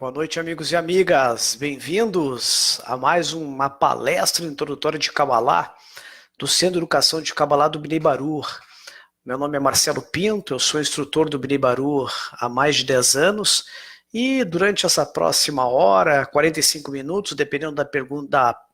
Boa noite, amigos e amigas. Bem-vindos a mais uma palestra introdutória de Kabbalah do Centro de Educação de Kabbalah do Bnei Baruch. Meu nome é Marcelo Pinto, eu sou instrutor do Bnei Baruch há mais de 10 anos e durante essa próxima hora, 45 minutos, dependendo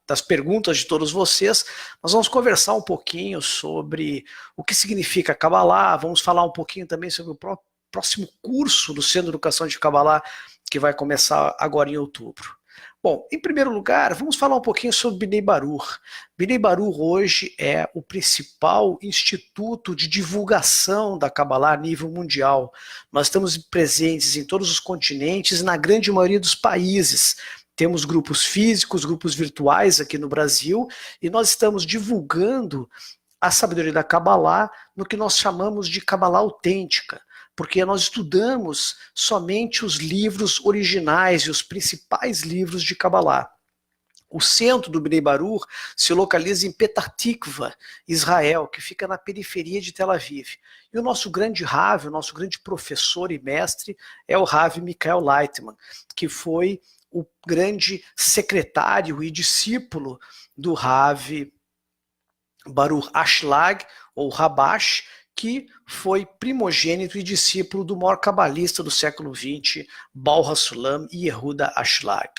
das perguntas de todos vocês, nós vamos conversar um pouquinho sobre o que significa Kabbalah, vamos falar um pouquinho também sobre o próximo curso do Centro de Educação de Kabbalah que vai começar agora em outubro. Bom, em primeiro lugar, vamos falar um pouquinho sobre Bnei Baruch. Bnei Baruch hoje é o principal instituto de divulgação da Kabbalah a nível mundial. Nós estamos presentes em todos os continentes e na grande maioria dos países. Temos grupos físicos, grupos virtuais aqui no Brasil, e nós estamos divulgando a sabedoria da Kabbalah no que nós chamamos de Kabbalah autêntica, porque nós estudamos somente os livros originais e os principais livros de Kabbalah. O centro do Bnei Baruch se localiza em Petah Tikva, Israel, que fica na periferia de Tel Aviv. E o nosso grande Rav, o nosso grande professor e mestre é o Rav Michael Leitman, que foi o grande secretário e discípulo do Rav Baruch Ashlag, ou Rabash, que foi primogênito e discípulo do maior cabalista do século XX, Baal HaSulam e Yehuda Ashlag.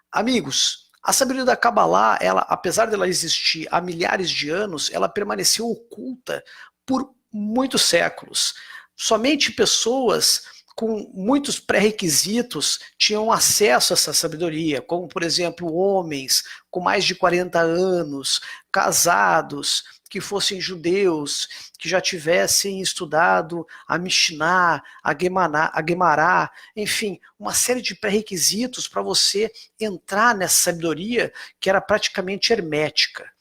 Amigos, a sabedoria da Kabbalah, ela, apesar dela existir há milhares de anos, ela permaneceu oculta por muitos séculos. Somente pessoas com muitos pré-requisitos tinham acesso a essa sabedoria, como, por exemplo, homens com mais de 40 anos, casados, que fossem judeus, que já tivessem estudado a Mishnah, a Gemará, enfim, uma série de pré-requisitos para você entrar nessa sabedoria que era praticamente hermética.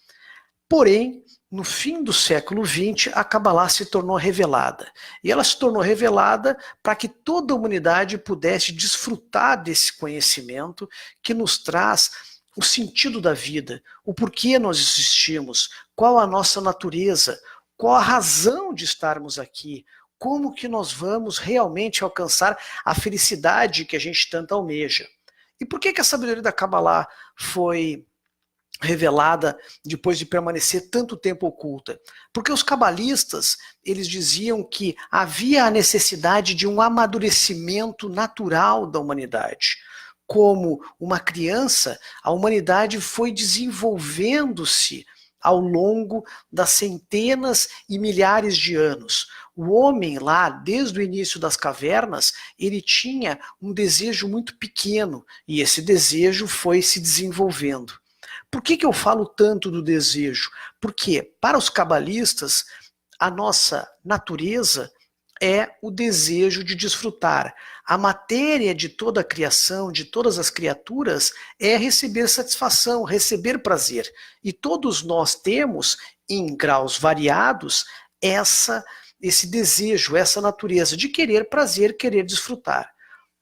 Porém, no fim do século XX, a Kabbalah se tornou revelada. E ela se tornou revelada para que toda a humanidade pudesse desfrutar desse conhecimento que nos traz o sentido da vida, o porquê nós existimos, qual a nossa natureza, qual a razão de estarmos aqui, como que nós vamos realmente alcançar a felicidade que a gente tanto almeja. E por que a sabedoria da Kabbalah foi revelada depois de permanecer tanto tempo oculta? Porque os cabalistas, eles diziam que havia a necessidade de um amadurecimento natural da humanidade. Como uma criança, a humanidade foi desenvolvendo-se ao longo das centenas e milhares de anos. O homem lá, desde o início das cavernas, ele tinha um desejo muito pequeno, e esse desejo foi se desenvolvendo. Por que eu falo tanto do desejo? Porque, para os cabalistas, a nossa natureza é o desejo de desfrutar. A matéria de toda a criação, de todas as criaturas, é receber satisfação, receber prazer. E todos nós temos, em graus variados, esse desejo, essa natureza de querer prazer, querer desfrutar.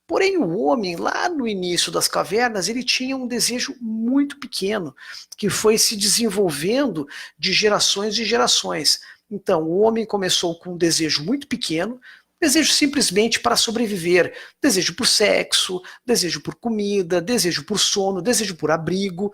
Porém, o homem, lá no início das cavernas, ele tinha um desejo muito pequeno, que foi se desenvolvendo de gerações e gerações. Então, o homem começou com um desejo muito pequeno, desejo simplesmente para sobreviver, desejo por sexo, desejo por comida, desejo por sono, desejo por abrigo.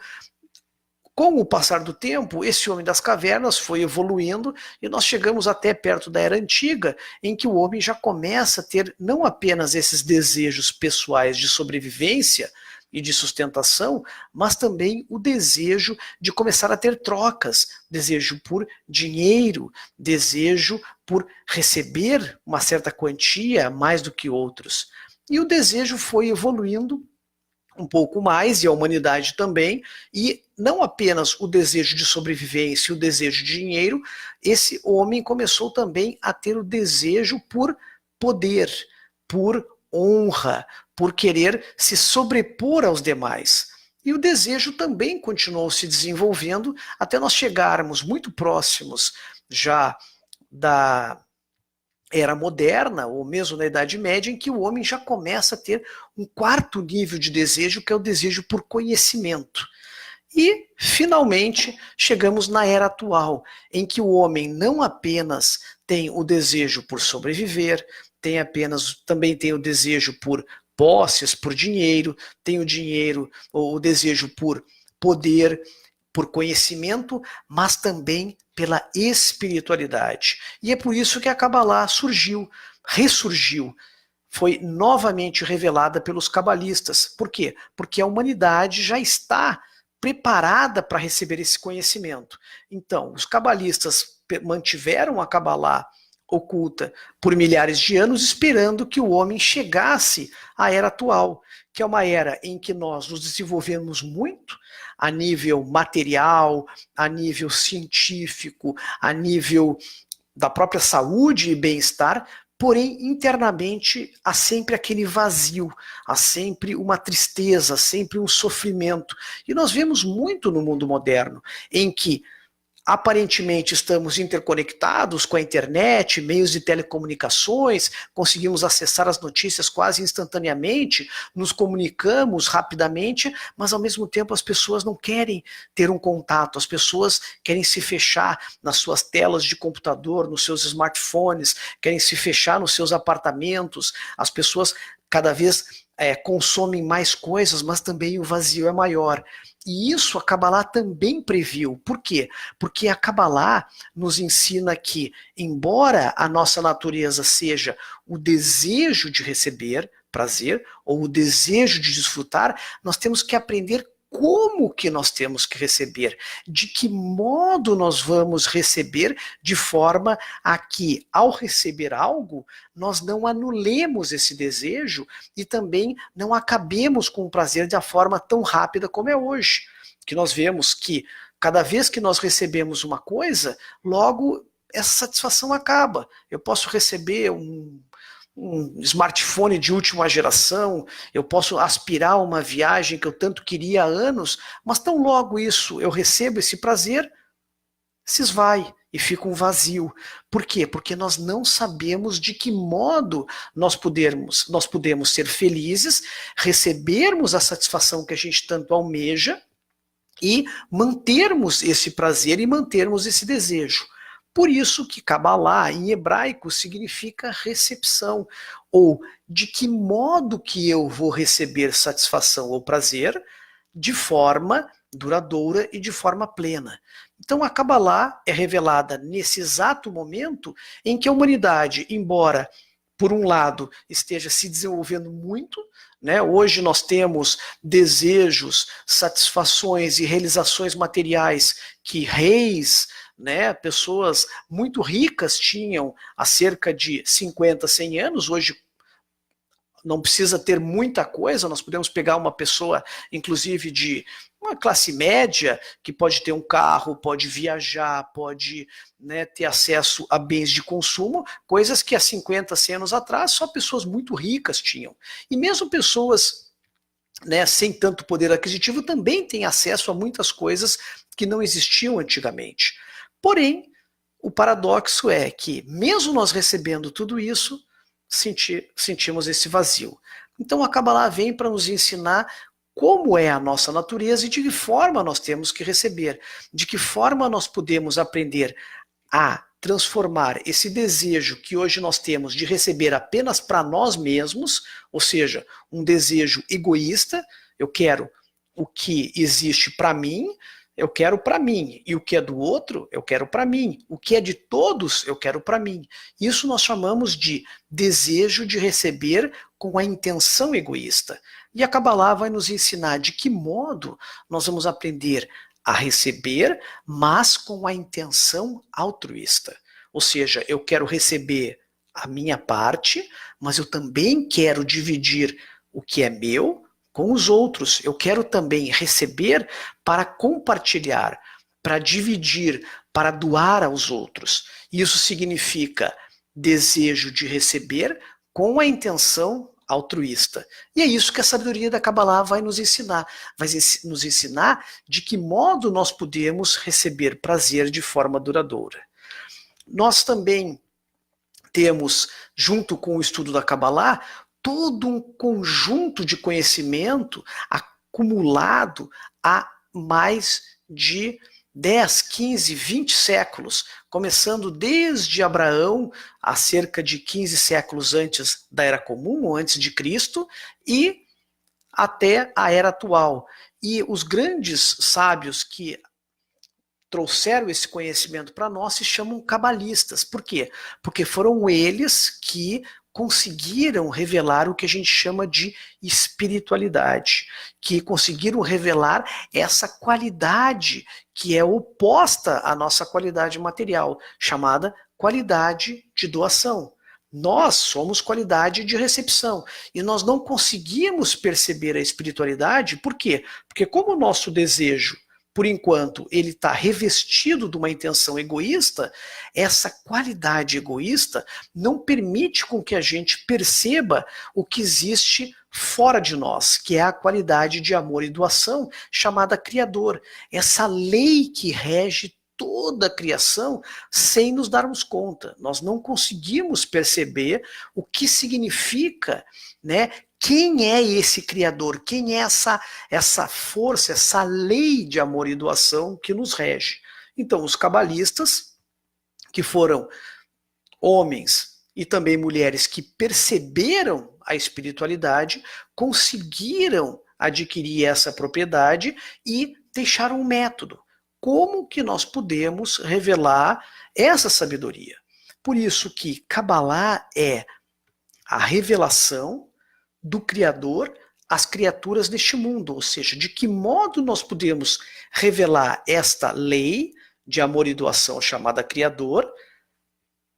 Com o passar do tempo, esse homem das cavernas foi evoluindo e nós chegamos até perto da Era Antiga, em que o homem já começa a ter não apenas esses desejos pessoais de sobrevivência e de sustentação, mas também o desejo de começar a ter trocas, desejo por dinheiro, desejo por receber uma certa quantia mais do que outros. E o desejo foi evoluindo um pouco mais, e a humanidade também, e não apenas o desejo de sobrevivência e o desejo de dinheiro, esse homem começou também a ter o desejo por poder, por honra, por querer se sobrepor aos demais. E o desejo também continuou se desenvolvendo até nós chegarmos muito próximos já da Era Moderna, ou mesmo na Idade Média, em que o homem já começa a ter um quarto nível de desejo, que é o desejo por conhecimento. E, finalmente, chegamos na era atual, em que o homem não apenas tem o desejo por sobreviver, também tem o desejo por posses, por dinheiro, tenho dinheiro, ou o desejo por poder, por conhecimento, mas também pela espiritualidade. E é por isso que a Kabbalah surgiu, ressurgiu, foi novamente revelada pelos cabalistas. Por quê? Porque a humanidade já está preparada para receber esse conhecimento. Então, os cabalistas mantiveram a Kabbalah oculta por milhares de anos, esperando que o homem chegasse à era atual, que é uma era em que nós nos desenvolvemos muito a nível material, a nível científico, a nível da própria saúde e bem-estar, porém internamente há sempre aquele vazio, há sempre uma tristeza, sempre um sofrimento. E nós vemos muito no mundo moderno, em que aparentemente estamos interconectados com a internet, meios de telecomunicações, conseguimos acessar as notícias quase instantaneamente, nos comunicamos rapidamente, mas ao mesmo tempo as pessoas não querem ter um contato, as pessoas querem se fechar nas suas telas de computador, nos seus smartphones, querem se fechar nos seus apartamentos, as pessoas cada vez consomem mais coisas, mas também o vazio é maior. E isso a Kabbalah também previu. Por quê? Porque a Kabbalah nos ensina que, embora a nossa natureza seja o desejo de receber prazer, ou o desejo de desfrutar, nós temos que aprender como que nós temos que receber, de que modo nós vamos receber, de forma a que, ao receber algo, nós não anulemos esse desejo e também não acabemos com o prazer de uma forma tão rápida como é hoje. Que nós vemos que cada vez que nós recebemos uma coisa, logo essa satisfação acaba. Eu posso receber um smartphone de última geração, eu posso aspirar uma viagem que eu tanto queria há anos, mas tão logo isso eu recebo esse prazer, se esvai e fica um vazio. Por quê? Porque nós não sabemos de que modo nós podemos ser felizes, recebermos a satisfação que a gente tanto almeja e mantermos esse prazer e mantermos esse desejo. Por isso que Kabbalah, em hebraico, significa recepção, ou de que modo que eu vou receber satisfação ou prazer de forma duradoura e de forma plena. Então a Kabbalah é revelada nesse exato momento em que a humanidade, embora por um lado esteja se desenvolvendo muito, né? Hoje nós temos desejos, satisfações e realizações materiais que reis, né, pessoas muito ricas tinham há cerca de 50, 100 anos. Hoje não precisa ter muita coisa, nós podemos pegar uma pessoa, inclusive de uma classe média, que pode ter um carro, pode viajar, pode, né, ter acesso a bens de consumo, coisas que há 50, 100 anos atrás só pessoas muito ricas tinham. E mesmo pessoas, né, sem tanto poder aquisitivo também têm acesso a muitas coisas que não existiam antigamente. Porém, o paradoxo é que, mesmo nós recebendo tudo isso, sentimos esse vazio. Então a Kabbalah vem para nos ensinar como é a nossa natureza e de que forma nós temos que receber, de que forma nós podemos aprender a transformar esse desejo que hoje nós temos de receber apenas para nós mesmos, ou seja, um desejo egoísta, eu quero o que existe para mim, eu quero para mim, e o que é do outro, eu quero para mim, o que é de todos, eu quero para mim. Isso nós chamamos de desejo de receber com a intenção egoísta. E a Kabbalah vai nos ensinar de que modo nós vamos aprender a receber, mas com a intenção altruísta. Ou seja, eu quero receber a minha parte, mas eu também quero dividir o que é meu com os outros. Eu quero também receber para compartilhar, para dividir, para doar aos outros. Isso significa desejo de receber com a intenção altruísta. E é isso que a sabedoria da Kabbalah vai nos ensinar. Vai nos ensinar de que modo nós podemos receber prazer de forma duradoura. Nós também temos, junto com o estudo da Kabbalah, todo um conjunto de conhecimento acumulado há mais de 10, 15, 20 séculos, começando desde Abraão, há cerca de 15 séculos antes da Era Comum, ou antes de Cristo, e até a Era atual. E os grandes sábios que trouxeram esse conhecimento para nós se chamam cabalistas. Por quê? Porque foram eles que conseguiram revelar o que a gente chama de espiritualidade, que conseguiram revelar essa qualidade que é oposta à nossa qualidade material, chamada qualidade de doação. Nós somos qualidade de recepção e nós não conseguimos perceber a espiritualidade, por quê? Porque como o nosso desejo, por enquanto, ele está revestido de uma intenção egoísta, essa qualidade egoísta não permite com que a gente perceba o que existe fora de nós, que é a qualidade de amor e doação, chamada Criador. Essa lei que rege toda a criação sem nos darmos conta. Nós não conseguimos perceber o que significa, né? Quem é esse Criador? Quem é essa força, essa lei de amor e doação que nos rege? Então, os cabalistas, que foram homens e também mulheres que perceberam a espiritualidade, conseguiram adquirir essa propriedade e deixaram um método. Como que nós podemos revelar essa sabedoria? Por isso que Kabbalah é a revelação do Criador às criaturas deste mundo, ou seja, de que modo nós podemos revelar esta lei de amor e doação chamada Criador,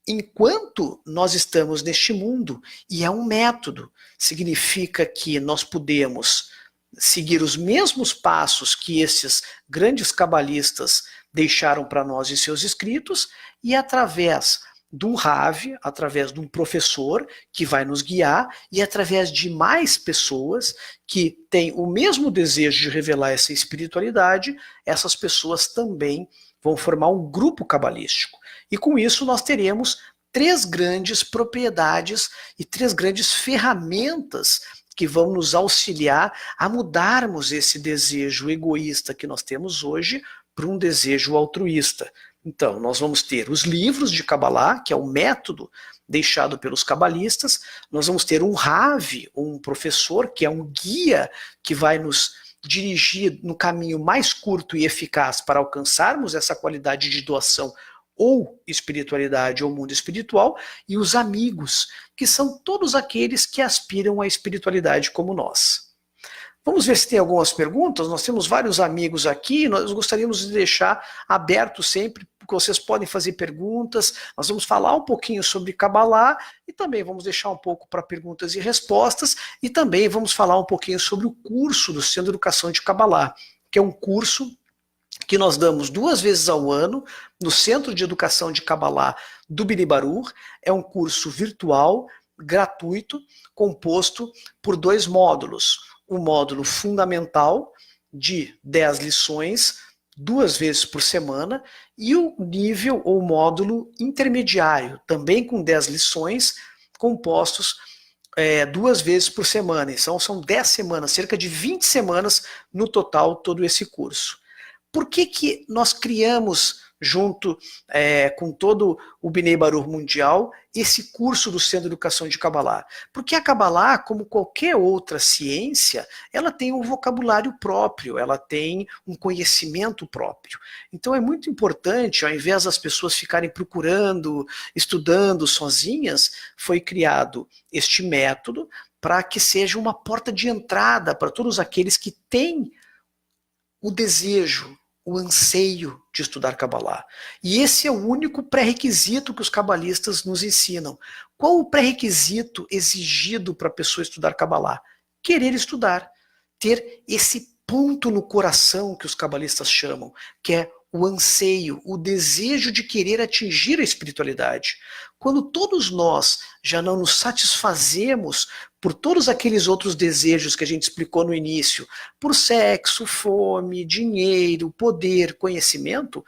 enquanto nós estamos neste mundo. E é um método, significa que nós podemos seguir os mesmos passos que esses grandes cabalistas deixaram para nós em seus escritos, e através de um Rav, através de um professor que vai nos guiar, e através de mais pessoas que têm o mesmo desejo de revelar essa espiritualidade, essas pessoas também vão formar um grupo cabalístico. E com isso nós teremos 3 grandes propriedades e 3 grandes ferramentas que vão nos auxiliar a mudarmos esse desejo egoísta que nós temos hoje para um desejo altruísta. Então, nós vamos ter os livros de Kabbalah, que é o método deixado pelos cabalistas, nós vamos ter um Rav, um professor, que é um guia que vai nos dirigir no caminho mais curto e eficaz para alcançarmos essa qualidade de doação ou espiritualidade ou mundo espiritual, e os amigos, que são todos aqueles que aspiram à espiritualidade como nós. Vamos ver se tem algumas perguntas. Nós temos vários amigos aqui, nós gostaríamos de deixar aberto sempre, porque vocês podem fazer perguntas. Nós vamos falar um pouquinho sobre Kabbalah e também vamos deixar um pouco para perguntas e respostas, e também vamos falar um pouquinho sobre o curso do Centro de Educação de Kabbalah, que é um curso que nós damos 2 vezes ao ano no Centro de Educação de Kabbalah do Bnei Baruch. É um curso virtual, gratuito, composto por 2 módulos. O módulo fundamental, de 10 lições, 2 vezes por semana, e o nível ou módulo intermediário, também com 10 lições, compostos 2 vezes por semana. Então são 10 semanas, cerca de 20 semanas no total, todo esse curso. Por que nós criamos, junto com todo o Bnei Baruch mundial, esse curso do Centro de Educação de Kabbalah? Porque a Kabbalah, como qualquer outra ciência, ela tem um vocabulário próprio, ela tem um conhecimento próprio. Então é muito importante, ao invés das pessoas ficarem procurando, estudando sozinhas, foi criado este método para que seja uma porta de entrada para todos aqueles que têm o desejo, o anseio de estudar Kabbalah. E esse é o único pré-requisito que os cabalistas nos ensinam. Qual o pré-requisito exigido para a pessoa estudar Kabbalah? Querer estudar, ter esse ponto no coração que os cabalistas chamam, que é o anseio, o desejo de querer atingir a espiritualidade. Quando todos nós já não nos satisfazemos por todos aqueles outros desejos que a gente explicou no início, por sexo, fome, dinheiro, poder, conhecimento,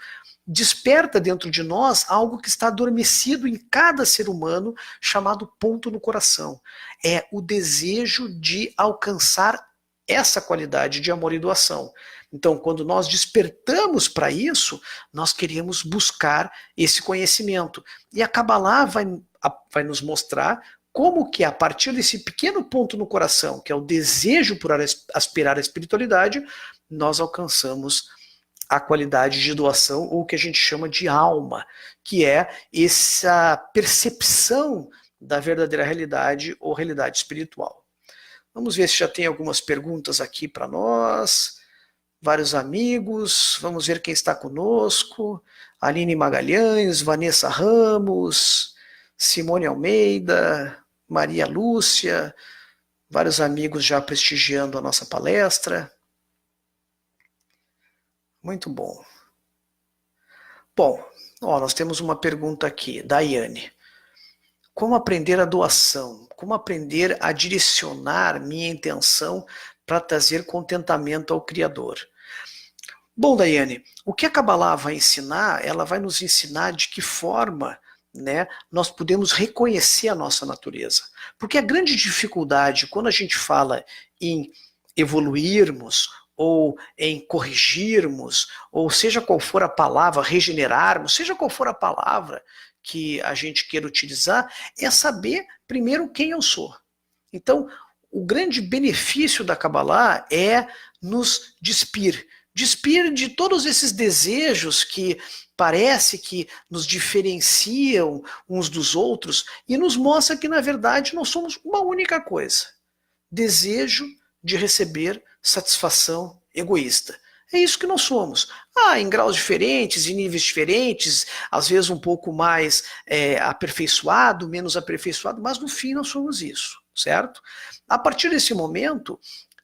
desperta dentro de nós algo que está adormecido em cada ser humano, chamado ponto no coração. É o desejo de alcançar essa qualidade de amor e doação. Então, quando nós despertamos para isso, nós queremos buscar esse conhecimento. E a Kabbalah vai nos mostrar como que a partir desse pequeno ponto no coração, que é o desejo por aspirar à espiritualidade, nós alcançamos a qualidade de doação, ou o que a gente chama de alma, que é essa percepção da verdadeira realidade ou realidade espiritual. Vamos ver se já tem algumas perguntas aqui para nós. Vários amigos, vamos ver quem está conosco. Aline Magalhães, Vanessa Ramos, Simone Almeida, Maria Lúcia, vários amigos já prestigiando a nossa palestra. Muito bom. Bom, nós temos uma pergunta aqui, Daiane. Como aprender a doação? Como aprender a direcionar minha intenção para trazer contentamento ao Criador? Bom, Daiane, o que a Kabbalah vai ensinar, ela vai nos ensinar de que forma, né, nós podemos reconhecer a nossa natureza. Porque a grande dificuldade quando a gente fala em evoluirmos, ou em corrigirmos, ou seja qual for a palavra, regenerarmos, seja qual for a palavra que a gente queira utilizar, é saber primeiro quem eu sou. Então, o grande benefício da Kabbalah é nos despir de todos esses desejos que parece que nos diferenciam uns dos outros e nos mostra que, na verdade, nós somos uma única coisa: desejo de receber satisfação egoísta. É isso que nós somos. Em graus diferentes, em níveis diferentes, às vezes um pouco mais aperfeiçoado, menos aperfeiçoado, mas no fim nós somos isso, certo? A partir desse momento,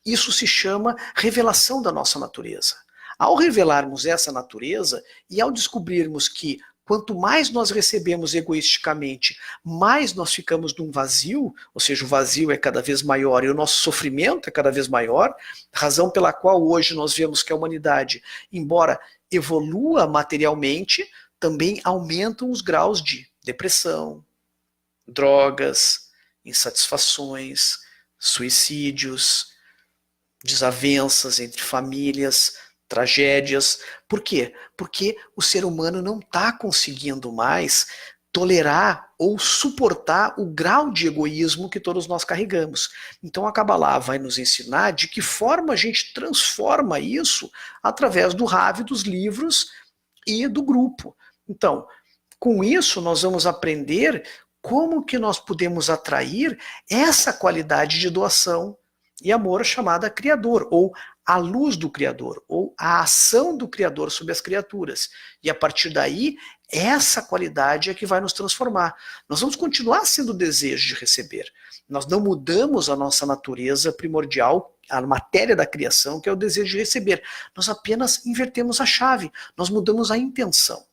isso se chama revelação da nossa natureza. Ao revelarmos essa natureza e ao descobrirmos que quanto mais nós recebemos egoisticamente, mais nós ficamos num vazio, ou seja, o vazio é cada vez maior e o nosso sofrimento é cada vez maior, razão pela qual hoje nós vemos que a humanidade, embora evolua materialmente, também aumentam os graus de depressão, drogas, insatisfações, suicídios, desavenças entre famílias, tragédias. Por quê? Porque o ser humano não está conseguindo mais tolerar ou suportar o grau de egoísmo que todos nós carregamos. Então a Kabbalah vai nos ensinar de que forma a gente transforma isso através do Rav, dos livros e do grupo. Então, com isso nós vamos aprender como que nós podemos atrair essa qualidade de doação e amor chamada Criador, ou a luz do Criador, ou a ação do Criador sobre as criaturas. E a partir daí, essa qualidade é que vai nos transformar. Nós vamos continuar sendo o desejo de receber. Nós não mudamos a nossa natureza primordial, a matéria da criação, que é o desejo de receber. Nós apenas invertemos a chave, nós mudamos a intenção.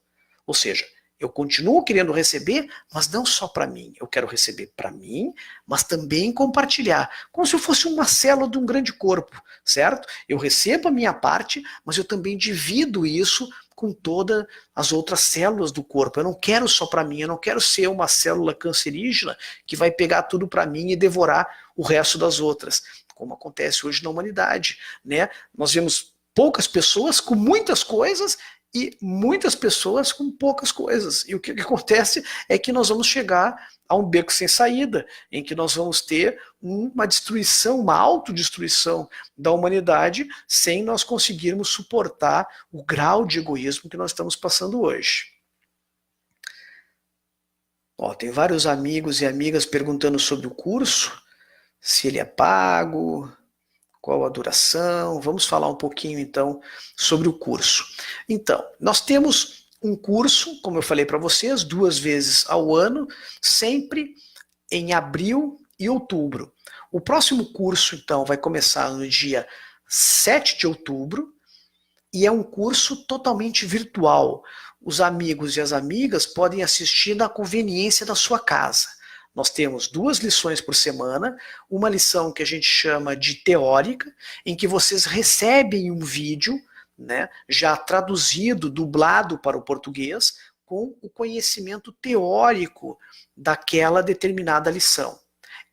Ou seja, eu continuo querendo receber, mas não só para mim. Eu quero receber para mim, mas também compartilhar. Como se eu fosse uma célula de um grande corpo, certo? Eu recebo a minha parte, mas eu também divido isso com todas as outras células do corpo. Eu não quero só para mim, eu não quero ser uma célula cancerígena que vai pegar tudo para mim e devorar o resto das outras, como acontece hoje na humanidade, né? Nós vemos poucas pessoas com muitas coisas e muitas pessoas com poucas coisas. E o que acontece é que nós vamos chegar a um beco sem saída, em que nós vamos ter uma destruição, uma autodestruição da humanidade, sem nós conseguirmos suportar o grau de egoísmo que nós estamos passando hoje. Tem vários amigos e amigas perguntando sobre o curso, se ele é pago, qual a duração. Vamos falar um pouquinho então sobre o curso. Então, nós temos um curso, como eu falei para vocês, 2 vezes ao ano, sempre em abril e outubro. O próximo curso, então, vai começar no dia 7 de outubro e é um curso totalmente virtual. Os amigos e as amigas podem assistir na conveniência da sua casa. Nós temos 2 lições por semana, uma lição que a gente chama de teórica, em que vocês recebem um vídeo, né, já traduzido, dublado para o português, com o conhecimento teórico daquela determinada lição.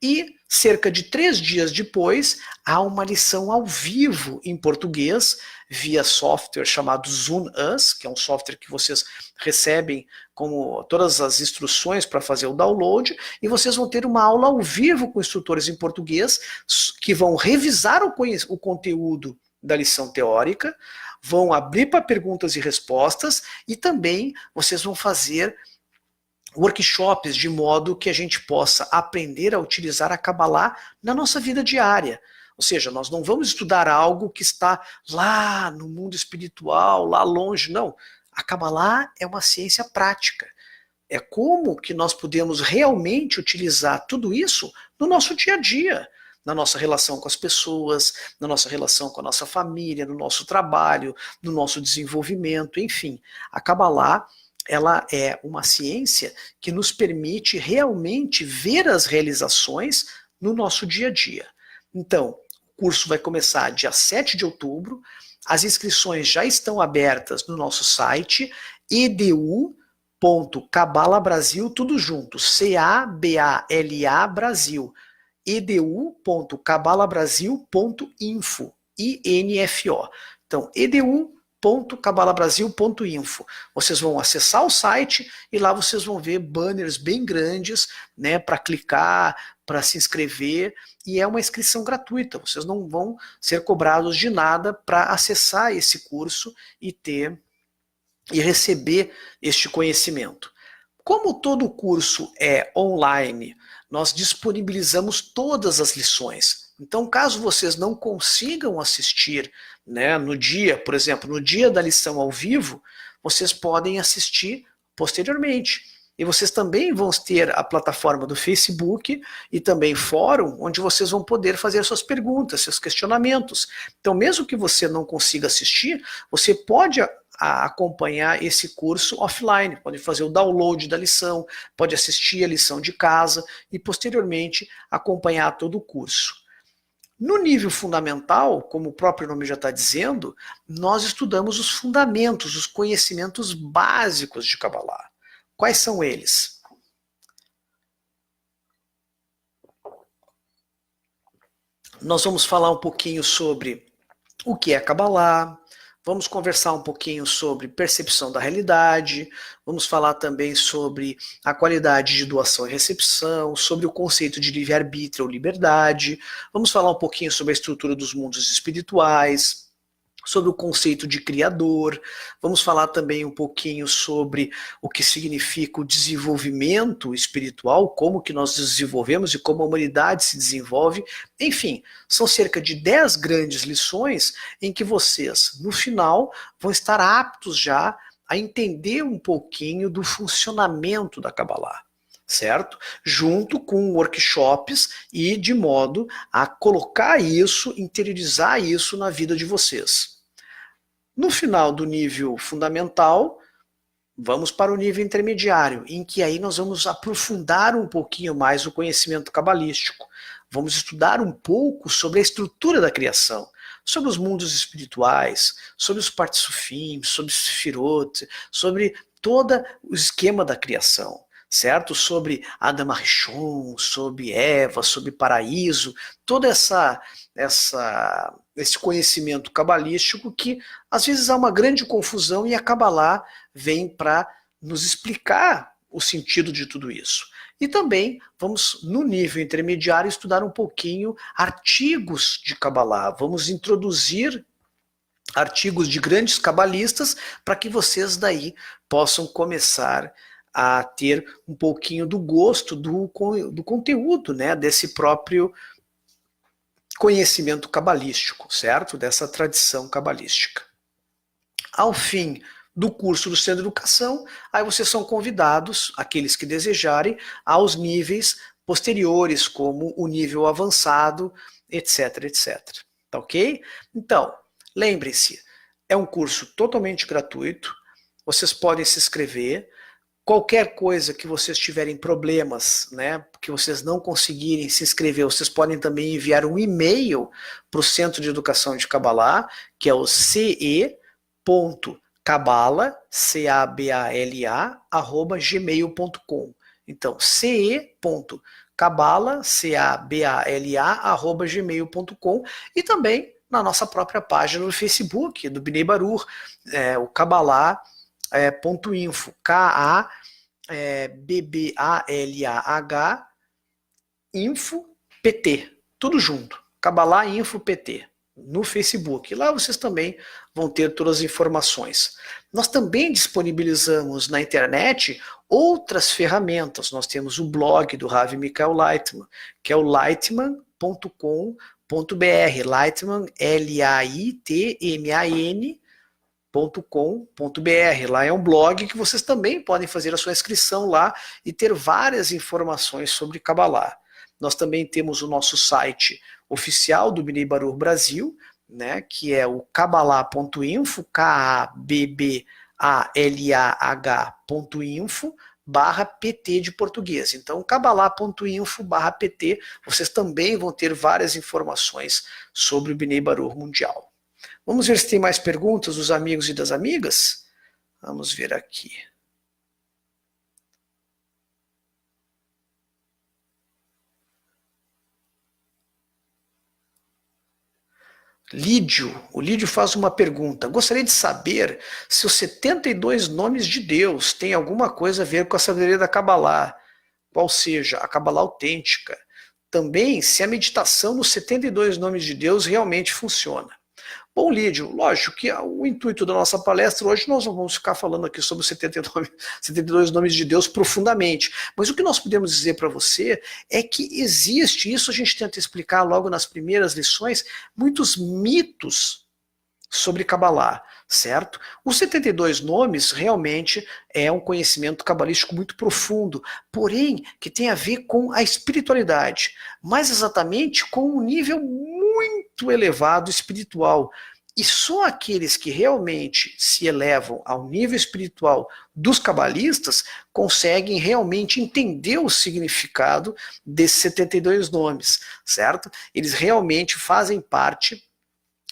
E cerca de 3 dias depois, há uma lição ao vivo em português, via software chamado Zoom Us, que é um software que vocês recebem como todas as instruções para fazer o download, e vocês vão ter uma aula ao vivo com instrutores em português, que vão revisar o conteúdo da lição teórica, vão abrir para perguntas e respostas, e também vocês vão fazer workshops de modo que a gente possa aprender a utilizar a Kabbalah na nossa vida diária. Ou seja, nós não vamos estudar algo que está lá no mundo espiritual, lá longe, não. A Kabbalah é uma ciência prática. É como que nós podemos realmente utilizar tudo isso no nosso dia a dia, na nossa relação com as pessoas, na nossa relação com a nossa família, no nosso trabalho, no nosso desenvolvimento, enfim. A Kabbalah, ela é uma ciência que nos permite realmente ver as realizações no nosso dia a dia. Então, o curso vai começar dia 7 de outubro, as inscrições já estão abertas no nosso site, edu.cabalabrasil, tudo junto, C-A-B-A-L-A Brasil, edu.cabalabrasil.info, I-N-F-O. Então, edu.cabalabrasil.info. Vocês vão acessar o site e lá vocês vão ver banners bem grandes, né, para clicar, para se inscrever, e é uma inscrição gratuita. Vocês não vão ser cobrados de nada para acessar esse curso e receber este conhecimento. Como todo curso é online, nós disponibilizamos todas as lições. Então, caso vocês não consigam assistir, né, no dia, por exemplo, no dia da lição ao vivo, vocês podem assistir posteriormente. E vocês também vão ter a plataforma do Facebook e também fórum, onde vocês vão poder fazer suas perguntas, seus questionamentos. Então, mesmo que você não consiga assistir, você pode acompanhar esse curso offline, pode fazer o download da lição, pode assistir a lição de casa e posteriormente acompanhar todo o curso. No nível fundamental, como o próprio nome já está dizendo, nós estudamos os fundamentos, os conhecimentos básicos de Kabbalah. Quais são eles? Nós vamos falar um pouquinho sobre o que é Kabbalah, vamos conversar um pouquinho sobre percepção da realidade, vamos falar também sobre a qualidade de doação e recepção, sobre o conceito de livre-arbítrio ou liberdade, vamos falar um pouquinho sobre a estrutura dos mundos espirituais, sobre o conceito de criador, vamos falar também um pouquinho sobre o que significa o desenvolvimento espiritual, como que nós desenvolvemos e como a humanidade se desenvolve. Enfim, são cerca de 10 grandes lições em que vocês, no final, vão estar aptos já a entender um pouquinho do funcionamento da Kabbalah, certo? Junto com workshops e de modo a colocar isso, interiorizar isso na vida de vocês. No final do nível fundamental, vamos para o nível intermediário, em que aí nós vamos aprofundar um pouquinho mais o conhecimento cabalístico. Vamos estudar um pouco sobre a estrutura da criação, sobre os mundos espirituais, sobre os Partsufim, sobre os Sefirot, sobre todo o esquema da criação, certo? Sobre Adam Arishon, sobre Eva, sobre paraíso, todo esse conhecimento cabalístico que às vezes há uma grande confusão e a Kabbalah vem para nos explicar o sentido de tudo isso. E também vamos, no nível intermediário, estudar um pouquinho artigos de Kabbalah. Vamos introduzir artigos de grandes cabalistas para que vocês daí possam começar a ter um pouquinho do gosto do conteúdo, né, desse próprio conhecimento cabalístico, certo? Dessa tradição cabalística. Ao fim do curso do Centro de Educação, aí vocês são convidados, aqueles que desejarem, aos níveis posteriores, como o nível avançado, etc, etc. Tá ok? Então, lembrem-se, é um curso totalmente gratuito, vocês podem se inscrever. Qualquer coisa que vocês tiverem problemas, né, que vocês não conseguirem se inscrever, vocês podem também enviar um e-mail para o Centro de Educação de Kabbalah, que é o ce.kabala, cabala@gmail.com. Então, ce.kabala, cabala, cabala@gmail.com, e também na nossa própria página no Facebook do Bnei Baruch, o Kabbalah.info, Kabbalah Info PT, tudo junto, Kabbalah Info PT, no Facebook. Lá vocês também vão ter todas as informações. Nós também disponibilizamos na internet outras ferramentas. Nós temos o blog do Rav Michael Leitman, que é o leitman.com.br, Leitman, Laitman.com.br. Lá é um blog que vocês também podem fazer a sua inscrição lá e ter várias informações sobre Kabbalah. Nós também temos o nosso site oficial do Bnei Baruch Brasil, né, que é o kabbalah.info, kabbalah.info/pt de português. Então, kabbalah.info/pt, vocês também vão ter várias informações sobre o Bnei Baruch Mundial. Vamos ver se tem mais perguntas dos amigos e das amigas? Vamos ver aqui. O Lídio faz uma pergunta. Gostaria de saber se os 72 nomes de Deus têm alguma coisa a ver com a sabedoria da Kabbalah, qual seja, a Kabbalah autêntica. Também se a meditação nos 72 nomes de Deus realmente funciona. Bom, Lídio, lógico que o intuito da nossa palestra hoje nós não vamos ficar falando aqui sobre os 72 nomes de Deus profundamente, mas o que nós podemos dizer para você é que existe, isso a gente tenta explicar logo nas primeiras lições, muitos mitos sobre Kabbalah, certo? Os 72 nomes realmente é um conhecimento cabalístico muito profundo, porém que tem a ver com a espiritualidade, mais exatamente com um nível muito elevado espiritual. E só aqueles que realmente se elevam ao nível espiritual dos cabalistas conseguem realmente entender o significado desses 72 nomes, certo? Eles realmente fazem parte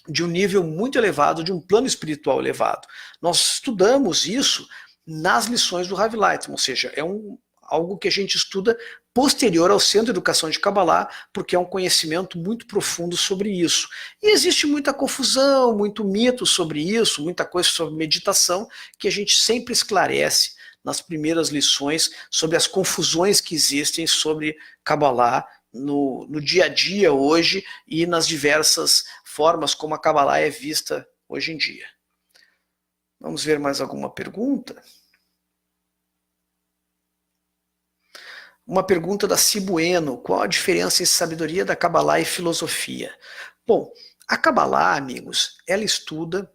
de um nível muito elevado, de um plano espiritual elevado. Nós estudamos isso nas lições do Rav Leitman, ou seja, é algo que a gente estuda posterior ao Centro de Educação de Kabbalah, porque é um conhecimento muito profundo sobre isso. E existe muita confusão, muito mito sobre isso, muita coisa sobre meditação, que a gente sempre esclarece nas primeiras lições sobre as confusões que existem sobre Kabbalah no dia a dia hoje e nas diversas formas como a Kabbalah é vista hoje em dia. Vamos ver mais alguma pergunta? Uma pergunta da Cibueno: qual a diferença entre sabedoria da Kabbalah e filosofia? Bom, a Kabbalah, amigos, ela estuda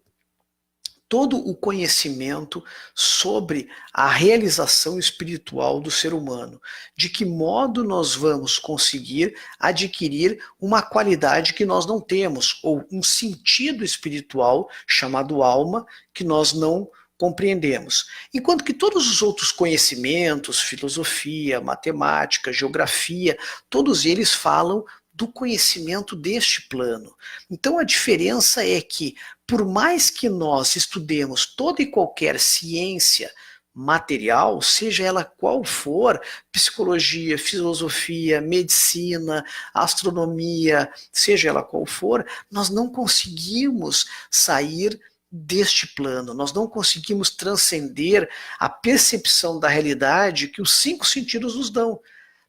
todo o conhecimento sobre a realização espiritual do ser humano. De que modo nós vamos conseguir adquirir uma qualidade que nós não temos, ou um sentido espiritual chamado alma que nós não compreendemos. Enquanto que todos os outros conhecimentos, filosofia, matemática, geografia, todos eles falam do conhecimento deste plano. Então a diferença é que, por mais que nós estudemos toda e qualquer ciência material, seja ela qual for, psicologia, filosofia, medicina, astronomia, seja ela qual for, nós não conseguimos sair deste plano, nós não conseguimos transcender a percepção da realidade que os 5 sentidos nos dão.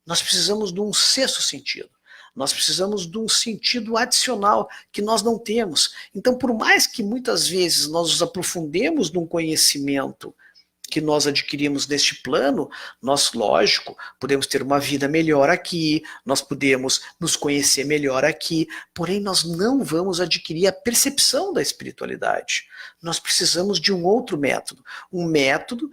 Nós precisamos de um 6º sentido. Nós precisamos de um sentido adicional que nós não temos. Então, por mais que muitas vezes nós nos aprofundemos num conhecimento que nós adquirimos neste plano, nós, lógico, podemos ter uma vida melhor aqui, nós podemos nos conhecer melhor aqui, porém nós não vamos adquirir a percepção da espiritualidade. Nós precisamos de um outro método, um método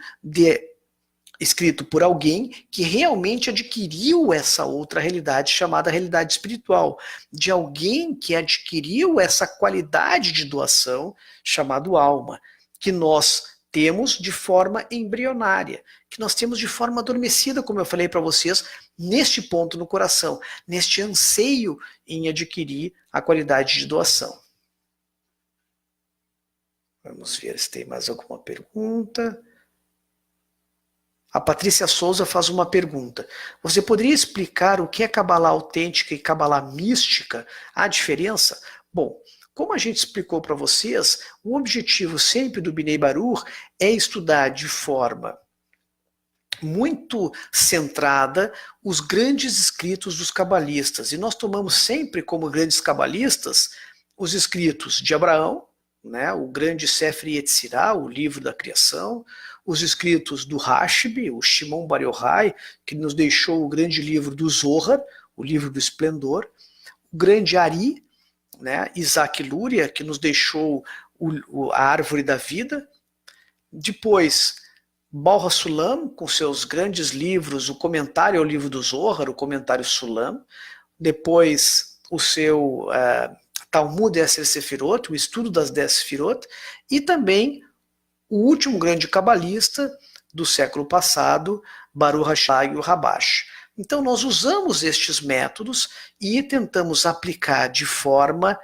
escrito por alguém que realmente adquiriu essa outra realidade chamada realidade espiritual, de alguém que adquiriu essa qualidade de doação chamado alma, que nós temos de forma embrionária, que nós temos de forma adormecida, como eu falei para vocês, neste ponto no coração, neste anseio em adquirir a qualidade de doação. Vamos ver se tem mais alguma pergunta. A Patrícia Souza faz uma pergunta. Você poderia explicar o que é Kabbalah autêntica e Kabbalah mística? Há diferença? Bom, como a gente explicou para vocês, o objetivo sempre do Binei Baruch é estudar de forma muito centrada os grandes escritos dos cabalistas. E nós tomamos sempre como grandes cabalistas os escritos de Abraão, né, o grande Sefer Yetzirah, o livro da criação, os escritos do Rashbi, o Shimon Bar Yochai, que nos deixou o grande livro do Zohar, o livro do esplendor, o grande Ari, né, Isaac Luria, que nos deixou a árvore da vida, depois Baal HaSulam, com seus grandes livros, o comentário ao livro do Zohar, o comentário Sulam, depois o seu Talmud Esser Sefirot, o estudo das 10 Sefirot, e também o último grande cabalista do século passado, Baruch HaShai o Rabash. Então nós usamos estes métodos e tentamos aplicar de forma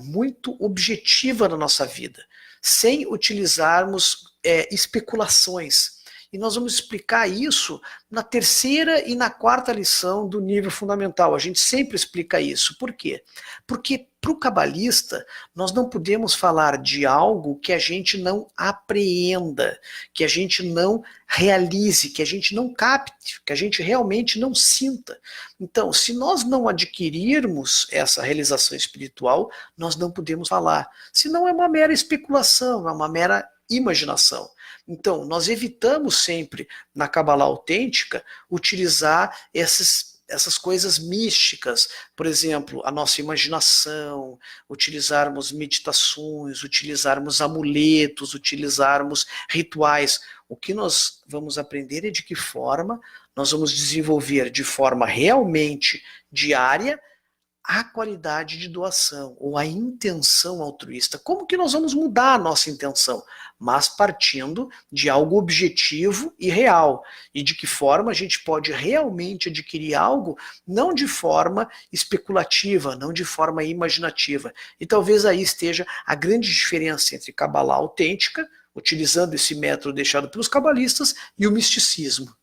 muito objetiva na nossa vida, sem utilizarmos especulações. E nós vamos explicar isso na terceira e na quarta lição do nível fundamental. A gente sempre explica isso. Por quê? Porque para o cabalista, nós não podemos falar de algo que a gente não apreenda, que a gente não realize, que a gente não capte, que a gente realmente não sinta. Então, se nós não adquirirmos essa realização espiritual, nós não podemos falar. Senão é uma mera especulação, é uma mera imaginação. Então, nós evitamos sempre, na Kabbalah autêntica, utilizar essas coisas místicas, por exemplo, a nossa imaginação, utilizarmos meditações, utilizarmos amuletos, utilizarmos rituais. O que nós vamos aprender é de que forma nós vamos desenvolver de forma realmente diária a qualidade de doação, ou a intenção altruísta. Como que nós vamos mudar a nossa intenção? Mas partindo de algo objetivo e real. E de que forma a gente pode realmente adquirir algo, não de forma especulativa, não de forma imaginativa. E talvez aí esteja a grande diferença entre Kabbalah autêntica, utilizando esse método deixado pelos cabalistas, e o misticismo.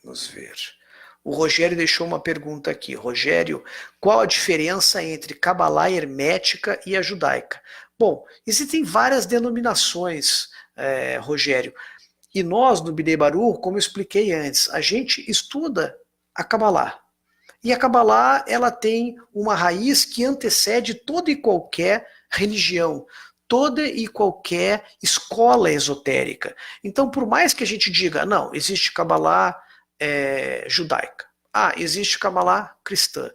Vamos ver. O Rogério deixou uma pergunta aqui. Rogério, qual a diferença entre Kabbalah hermética e a judaica? Bom, existem várias denominações, Rogério. E nós, no Binei Baruch, como eu expliquei antes, a gente estuda a Kabbalah. E a Kabbalah, ela tem uma raiz que antecede toda e qualquer religião, toda e qualquer escola esotérica. Então, por mais que a gente diga, não, existe Kabbalah judaica. Existe Kabbalah cristã.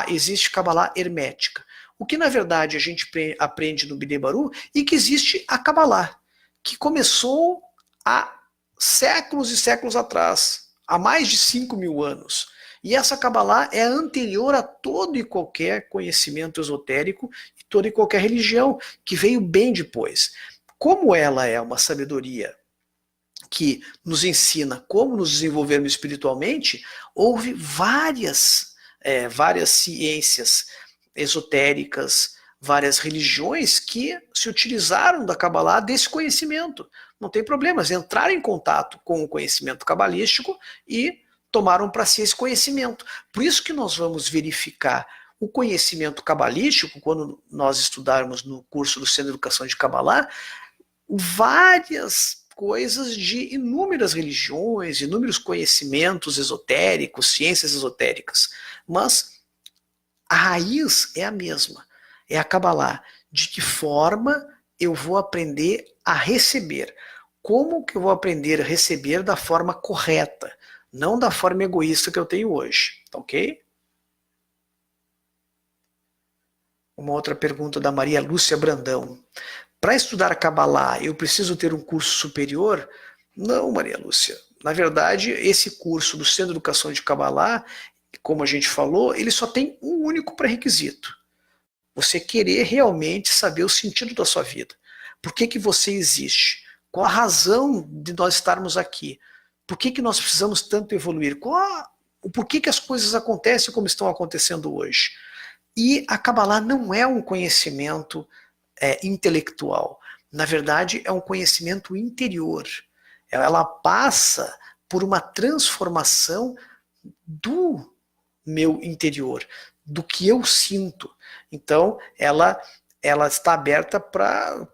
Existe Kabbalah hermética. O que na verdade a gente aprende no Binei Baruch é que existe a Kabbalah, que começou há séculos e séculos atrás, há mais de 5.000 anos. E essa Kabbalah é anterior a todo e qualquer conhecimento esotérico e toda e qualquer religião, que veio bem depois. Como ela é uma sabedoria que nos ensina como nos desenvolvermos espiritualmente, houve várias ciências esotéricas, várias religiões que se utilizaram da Kabbalah desse conhecimento. Não tem problema, entraram em contato com o conhecimento cabalístico e tomaram para si esse conhecimento. Por isso que nós vamos verificar o conhecimento cabalístico, quando nós estudarmos no curso do Centro de Educação de Kabbalah, várias coisas de inúmeras religiões, inúmeros conhecimentos esotéricos, ciências esotéricas. Mas a raiz é a mesma, é a Kabbalah. De que forma eu vou aprender a receber? Como que eu vou aprender a receber da forma correta, não da forma egoísta que eu tenho hoje, tá ok? Uma outra pergunta da Maria Lúcia Brandão. Para estudar a Kabbalah, eu preciso ter um curso superior? Não, Maria Lúcia. Na verdade, esse curso do Centro de Educação de Kabbalah, como a gente falou, ele só tem um único pré-requisito. Você querer realmente saber o sentido da sua vida. Por que você existe? Qual a razão de nós estarmos aqui? Por que nós precisamos tanto evoluir? Por que as coisas acontecem como estão acontecendo hoje? E a Kabbalah não é um conhecimento intelectual. na verdade, é um conhecimento interior. Ela passa por uma transformação do meu interior, do que eu sinto. Então, ela está aberta para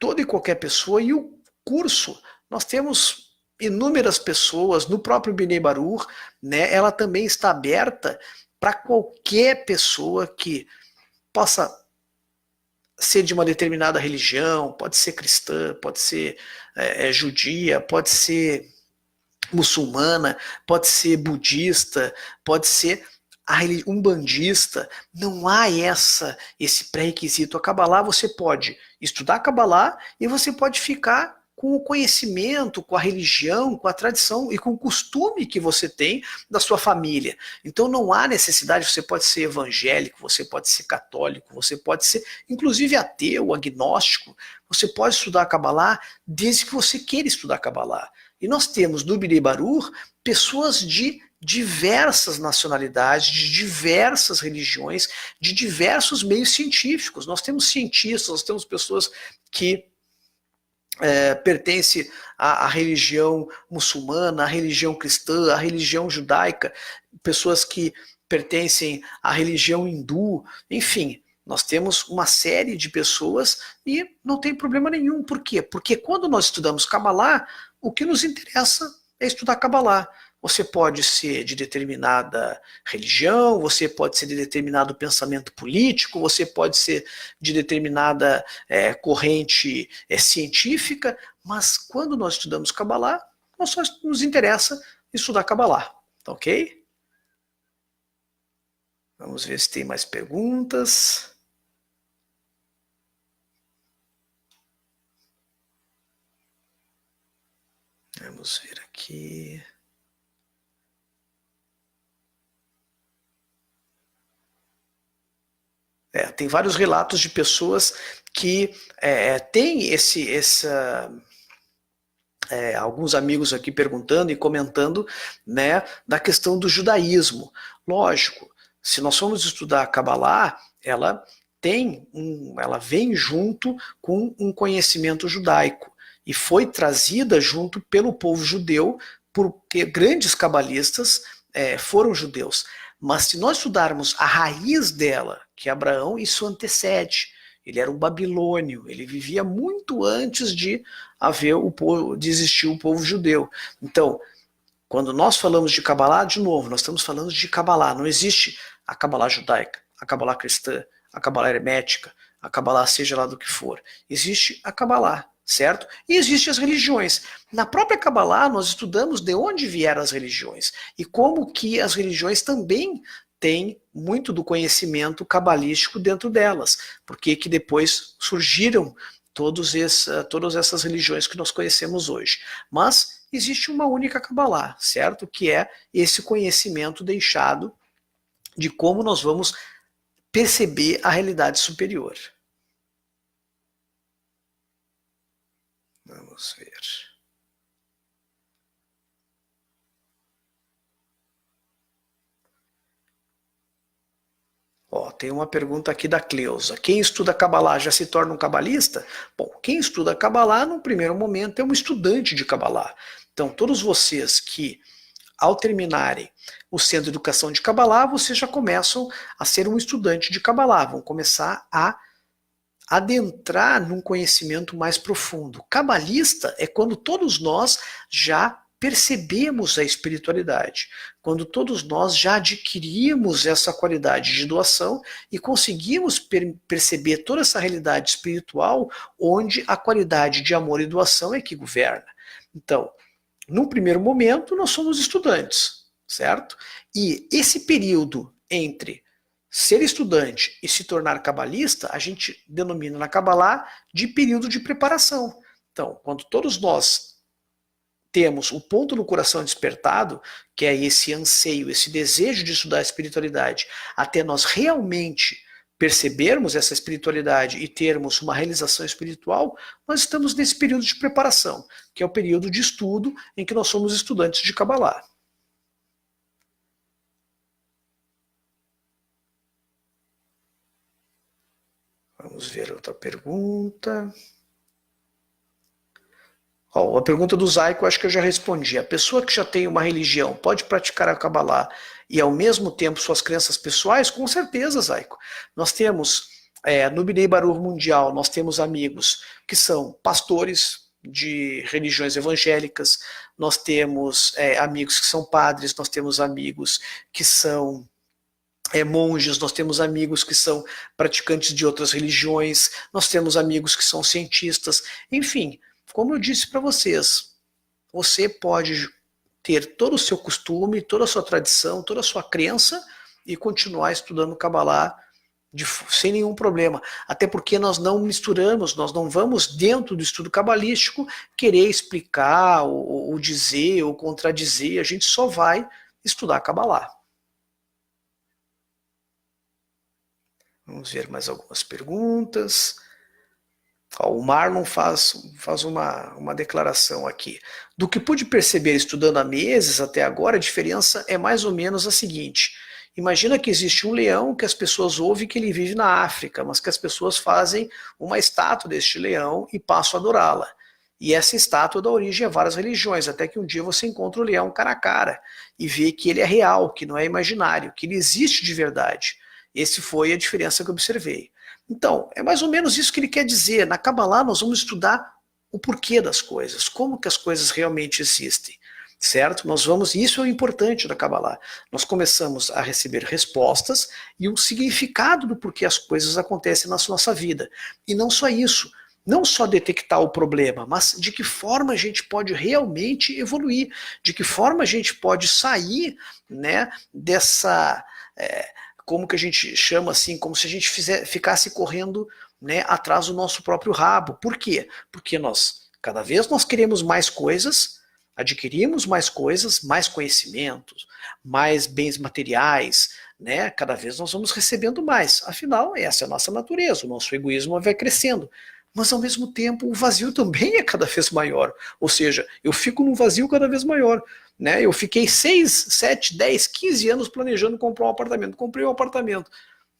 toda e qualquer pessoa, e o curso, nós temos inúmeras pessoas, no próprio Bnei Baruch, né, ela também está aberta para qualquer pessoa que possa ser de uma determinada religião, pode ser cristã, pode ser judia, pode ser muçulmana, pode ser budista, pode ser umbandista. Não há esse pré-requisito. A Kabbalah, você pode estudar a Kabbalah e você pode ficar com o conhecimento, com a religião, com a tradição e com o costume que você tem da sua família. Então não há necessidade, você pode ser evangélico, você pode ser católico, você pode ser inclusive ateu, agnóstico, você pode estudar a Kabbalah desde que você queira estudar a Kabbalah. E nós temos no Bnei Baruch pessoas de diversas nacionalidades, de diversas religiões, de diversos meios científicos. Nós temos cientistas, nós temos pessoas que pertencem à religião muçulmana, à religião cristã, à religião judaica, pessoas que pertencem à religião hindu, enfim. Nós temos uma série de pessoas e não tem problema nenhum. Por quê? Porque quando nós estudamos Kabbalah, o que nos interessa é estudar Kabbalah. Você pode ser de determinada religião, você pode ser de determinado pensamento político, você pode ser de determinada corrente científica, mas quando nós estudamos Kabbalah, nós só nos interessa estudar Kabbalah, tá ok? Vamos ver se tem mais perguntas. Vamos ver aqui. Tem vários relatos de pessoas que têm alguns amigos aqui perguntando e comentando, né, da questão do judaísmo. Lógico, se nós formos estudar a Kabbalah, ela vem junto com um conhecimento judaico e foi trazida junto pelo povo judeu, porque grandes cabalistas foram judeus. Mas se nós estudarmos a raiz dela, que é Abraão, isso antecede. Ele era um babilônio, ele vivia muito antes de existir o povo judeu. Então, quando nós falamos de Kabbalah, de novo, nós estamos falando de Kabbalah. Não existe a Kabbalah judaica, a Kabbalah cristã, a Kabbalah hermética, a Kabbalah seja lá do que for. Existe a Kabbalah, certo? E existem as religiões. Na própria Kabbalah, nós estudamos de onde vieram as religiões e como que as religiões também têm muito do conhecimento cabalístico dentro delas, porque que depois surgiram todas essas religiões que nós conhecemos hoje. Mas existe uma única Kabbalah, certo? Que é esse conhecimento deixado de como nós vamos perceber a realidade superior. Vamos ver. Tem uma pergunta aqui da Cleusa. Quem estuda Kabbalah já se torna um cabalista? Bom, quem estuda Kabbalah, num primeiro momento, é um estudante de Kabbalah. Então, todos vocês que, ao terminarem o Centro de Educação de Kabbalah, vocês já começam a ser um estudante de Kabbalah, vão começar a adentrar num conhecimento mais profundo. Cabalista é quando todos nós já percebemos a espiritualidade, quando todos nós já adquirimos essa qualidade de doação e conseguimos perceber toda essa realidade espiritual onde a qualidade de amor e doação é que governa. Então, num primeiro momento, nós somos estudantes, certo? E esse período entre ser estudante e se tornar cabalista, a gente denomina na Kabbalah de período de preparação. Então, quando todos nós temos o ponto no coração despertado, que é esse anseio, esse desejo de estudar a espiritualidade, até nós realmente percebermos essa espiritualidade e termos uma realização espiritual, nós estamos nesse período de preparação, que é o período de estudo em que nós somos estudantes de Kabbalah. Vamos ver outra pergunta. Ó, a pergunta do Zaico, acho que eu já respondi. A pessoa que já tem uma religião pode praticar a Kabbalah e ao mesmo tempo suas crenças pessoais? Com certeza, Zaico. Nós temos, no Bnei Baruch Mundial, nós temos amigos que são pastores de religiões evangélicas, nós temos amigos que são padres, nós temos amigos que são monges, nós temos amigos que são praticantes de outras religiões, nós temos amigos que são cientistas, enfim, como eu disse para vocês, você pode ter todo o seu costume, toda a sua tradição, toda a sua crença e continuar estudando Kabbalah sem nenhum problema. Até porque nós não misturamos, nós não vamos dentro do estudo cabalístico querer explicar, ou dizer, ou contradizer, a gente só vai estudar Kabbalah. Vamos ver mais algumas perguntas. O Marlon faz uma declaração aqui. Do que pude perceber estudando há meses até agora, a diferença é mais ou menos a seguinte. Imagina que existe um leão que as pessoas ouvem que ele vive na África, mas que as pessoas fazem uma estátua deste leão e passam a adorá-la. E essa estátua dá origem a várias religiões, até que um dia você encontra o leão cara a cara e vê que ele é real, que não é imaginário, que ele existe de verdade. Essa foi a diferença que eu observei. Então, é mais ou menos isso que ele quer dizer. Na Kabbalah nós vamos estudar o porquê das coisas, como que as coisas realmente existem, certo? Isso é o importante da Kabbalah. Nós começamos a receber respostas e um significado do porquê as coisas acontecem na nossa vida. E não só isso, não só detectar o problema, mas de que forma a gente pode realmente evoluir, de que forma a gente pode sair, né, dessa... como que a gente chama assim, como se a gente ficasse correndo, né, atrás do nosso próprio rabo. Por quê? Porque cada vez nós queremos mais coisas, adquirimos mais coisas, mais conhecimentos, mais bens materiais, né? Cada vez nós vamos recebendo mais. Afinal, essa é a nossa natureza, o nosso egoísmo vai crescendo. Mas ao mesmo tempo o vazio também é cada vez maior. Ou seja, eu fico num vazio cada vez maior. Né? Eu fiquei 6, 7, 10, 15 anos planejando comprar um apartamento. Comprei um apartamento.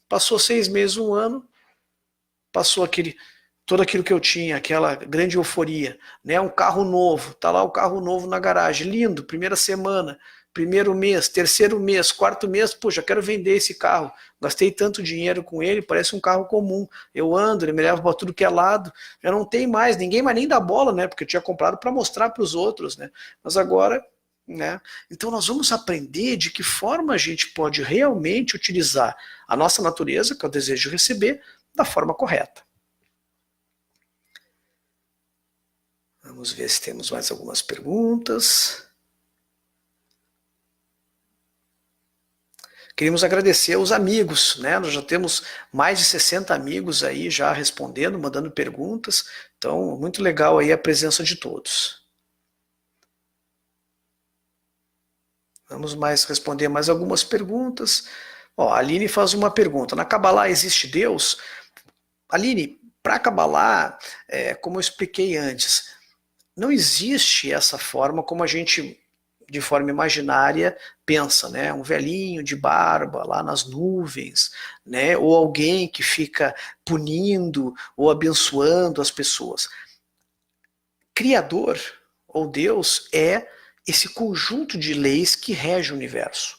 Passou 6 meses, um ano, passou todo aquilo que eu tinha, aquela grande euforia. Né? Um carro novo, tá lá o carro novo na garagem, lindo, primeira semana, primeiro mês, terceiro mês, quarto mês, poxa, quero vender esse carro. Gastei tanto dinheiro com ele, parece um carro comum. Eu ando, ele me leva para tudo que é lado. Já não tem mais, ninguém mais nem dá bola, né? Porque eu tinha comprado para mostrar para os outros, né? Mas agora, né? Então nós vamos aprender de que forma a gente pode realmente utilizar a nossa natureza, que é o desejo de receber, da forma correta. Vamos ver se temos mais algumas perguntas. Queríamos agradecer aos amigos, né? Nós já temos mais de 60 amigos aí já respondendo, mandando perguntas. Então, muito legal aí a presença de todos. Vamos responder mais algumas perguntas. Ó, a Aline faz uma pergunta. Na Kabbalah existe Deus? Aline, para Kabbalah, como eu expliquei antes, não existe essa forma como a gente, de forma imaginária, pensa, né? Um velhinho de barba lá nas nuvens, né? Ou alguém que fica punindo ou abençoando as pessoas. Criador, ou Deus, é esse conjunto de leis que rege o universo.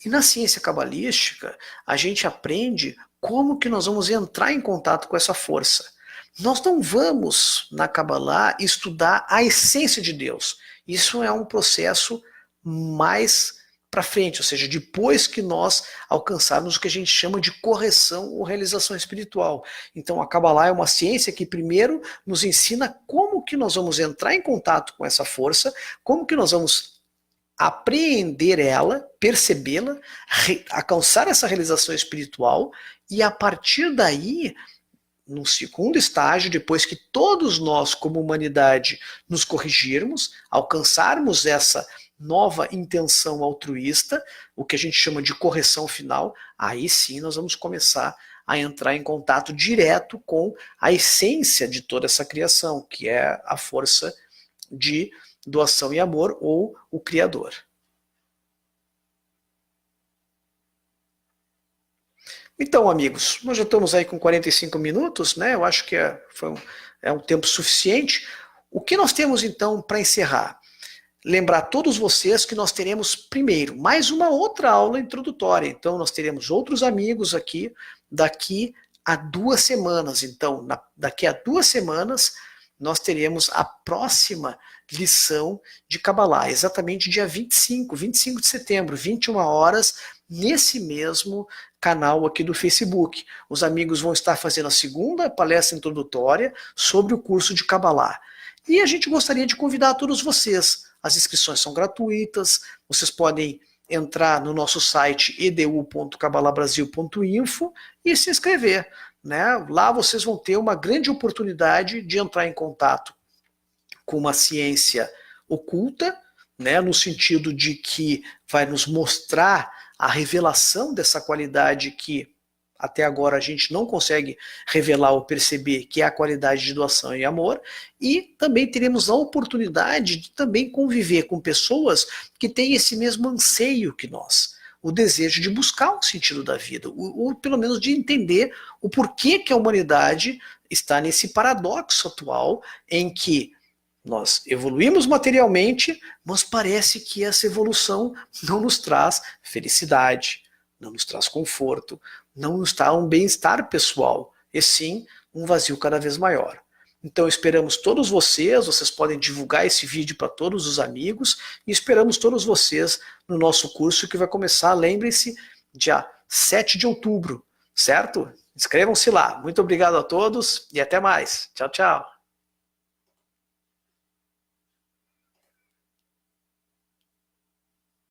E na ciência cabalística, a gente aprende como que nós vamos entrar em contato com essa força. Nós não vamos, na Kabbalah, estudar a essência de Deus. Isso é um processo mais para frente, ou seja, depois que nós alcançarmos o que a gente chama de correção ou realização espiritual. Então a Kabbalah é uma ciência que primeiro nos ensina como que nós vamos entrar em contato com essa força, como que nós vamos apreender ela, percebê-la, alcançar essa realização espiritual e a partir daí, no segundo estágio, depois que todos nós como humanidade nos corrigirmos, alcançarmos essa nova intenção altruísta, o que a gente chama de correção final, aí sim nós vamos começar a entrar em contato direto com a essência de toda essa criação, que é a força de doação e amor, ou o Criador. Então, amigos, nós já estamos aí com 45 minutos, né? Eu acho que é um tempo suficiente. O que nós temos então para encerrar? Lembrar todos vocês que nós teremos primeiro mais uma outra aula introdutória. Então nós teremos outros amigos aqui daqui a 2 semanas. Então daqui a 2 semanas nós teremos a próxima lição de Kabbalah, exatamente dia 25 de setembro, 21 horas, nesse mesmo canal aqui do Facebook. Os amigos vão estar fazendo a segunda palestra introdutória sobre o curso de Kabbalah. E a gente gostaria de convidar todos vocês. As inscrições são gratuitas, vocês podem entrar no nosso site edu.cabalabrasil.info e se inscrever. Né? Lá vocês vão ter uma grande oportunidade de entrar em contato com uma ciência oculta, né? No sentido de que vai nos mostrar a revelação dessa qualidade que até agora a gente não consegue revelar ou perceber, que é a qualidade de doação e amor, e também teremos a oportunidade de também conviver com pessoas que têm esse mesmo anseio que nós, o desejo de buscar um sentido da vida, ou pelo menos de entender o porquê que a humanidade está nesse paradoxo atual em que nós evoluímos materialmente, mas parece que essa evolução não nos traz felicidade, não nos traz conforto, não nos traz um bem-estar pessoal, e sim um vazio cada vez maior. Então esperamos todos vocês podem divulgar esse vídeo para todos os amigos, e esperamos todos vocês no nosso curso que vai começar, lembrem-se, dia 7 de outubro, certo? Inscrevam-se lá. Muito obrigado a todos e até mais. Tchau, tchau.